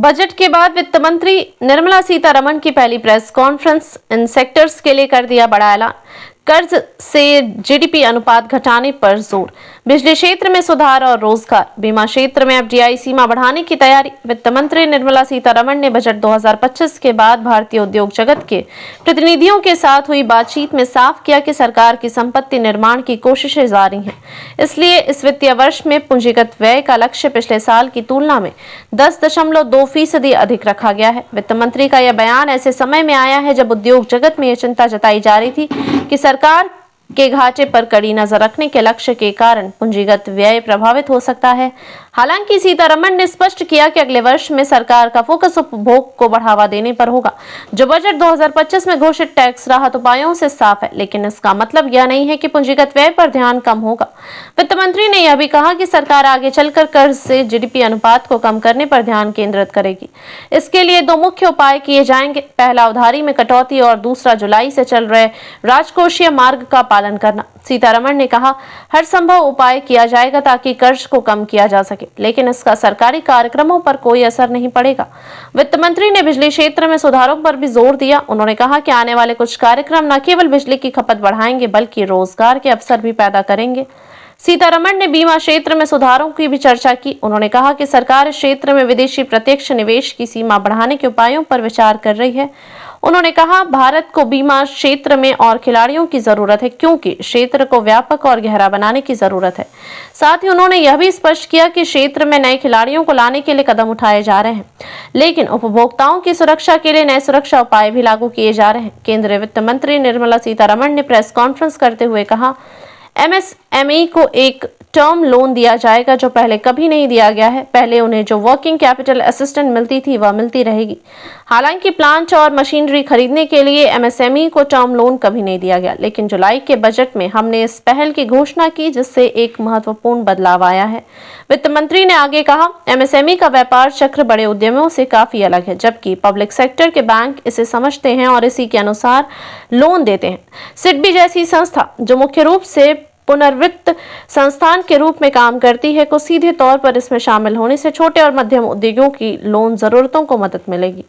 Budget के बाद वित्त मंत्री निर्मला सीतारमण की पहली प्रेस कॉन्फ्रेंस। इन सेक्टर्स के लिए कर दिया बड़ा ऐलान। कर्ज से जीडीपी अनुपात घटाने पर जोर। बिजली क्षेत्र में सुधार और रोजगार। बीमा क्षेत्र में एफडीआई सीमा बढ़ाने की तैयारी। वित्त मंत्री निर्मला सीतारमण ने बजट 2025 के बाद भारतीय उद्योग जगत के प्रतिनिधियों के साथ हुई बातचीत में साफ किया कि सरकार की संपत्ति निर्माण की कोशिशें जारी हैं। इसलिए इस वित्तीय वर्ष में पूंजीगत व्यय का लक्ष्य पिछले साल की तुलना में 10.2% अधिक रखा गया है। वित्त मंत्री का यह बयान ऐसे समय में आया है जब उद्योग जगत में यह चिंता जताई जा रही थी कि सरकार के घाटे पर कड़ी नजर रखने के लक्ष्य के कारण पूंजीगत व्यय प्रभावित हो सकता है। हालांकि सीतारमण ने स्पष्ट किया कि अगले वर्ष में सरकार का फोकस उपभोग को बढ़ावा देने पर होगा, जो बजट 2025 में घोषित टैक्स राहत उपायों से साफ है। लेकिन इसका मतलब यह नहीं है कि पूंजीगत व्यय पर ध्यान कम होगा। वित्त मंत्री ने यह भी कहा कि सरकार आगे चलकर कर्ज से जीडीपी अनुपात को कम करने पर ध्यान केंद्रित करेगी। इसके लिए दो मुख्य उपाय किए जाएंगे। पहला, उधारी में कटौती और दूसरा, जुलाई से चल रहे राजकोषीय मार्ग का पालन करना। सीतारमण ने कहा, हर संभव उपाय किया जाएगा ताकि कर्ज को कम किया जा सके, लेकिन इसका सरकारी कार्यक्रमों पर कोई असर नहीं पड़ेगा। वित्त मंत्री ने बिजली क्षेत्र में सुधारों पर भी जोर दिया। उन्होंने कहा कि आने वाले कुछ कार्यक्रम न केवल बिजली की खपत बढ़ाएंगे बल्कि रोजगार के अवसर भी पैदा करेंगे। सीतारमण ने बीमा क्षेत्र में सुधारों की भी चर्चा की। उन्होंने कहा कि सरकार इस क्षेत्र में विदेशी प्रत्यक्ष निवेश की सीमा बढ़ाने के उपायों पर विचार कर रही है। उन्होंने कहा, भारत को बीमा क्षेत्र में और खिलाड़ियों की जरूरत है क्योंकि क्षेत्र को व्यापक और गहरा बनाने की जरूरत है। साथ ही उन्होंने यह भी स्पष्ट किया कि क्षेत्र में नए खिलाड़ियों को लाने के लिए कदम उठाए जा रहे हैं, लेकिन उपभोक्ताओं की सुरक्षा के लिए नए सुरक्षा उपाय भी लागू किए जा रहे हैं। केंद्रीय वित्त मंत्री निर्मला सीतारमण ने प्रेस कॉन्फ्रेंस करते हुए कहा, एमएसएमई को एक टर्म लोन दिया जाएगा जो पहले कभी नहीं दिया गया है। पहले उन्हें जो वर्किंग कैपिटल असिस्टेंस मिलती थी वह मिलती रहेगी। हालांकि प्लांट और मशीनरी खरीदने के लिए एमएसएमई को टर्म लोन कभी नहीं दिया गया, लेकिन जुलाई के बजट में हमने इस पहल की घोषणा की जिससे एक महत्वपूर्ण बदलाव आया है। वित्त मंत्री ने आगे कहा, एमएसएमई का व्यापार चक्र बड़े उद्यमों से काफी अलग है, जबकि पब्लिक सेक्टर के बैंक इसे समझते हैं और इसी के अनुसार लोन देते हैं। सिडबी जैसी संस्था जो मुख्य रूप से पुनर्वित्त संस्थान के रूप में काम करती है को सीधे तौर पर इसमें शामिल होने से छोटे और मध्यम उद्योगों की लोन जरूरतों को मदद मिलेगी।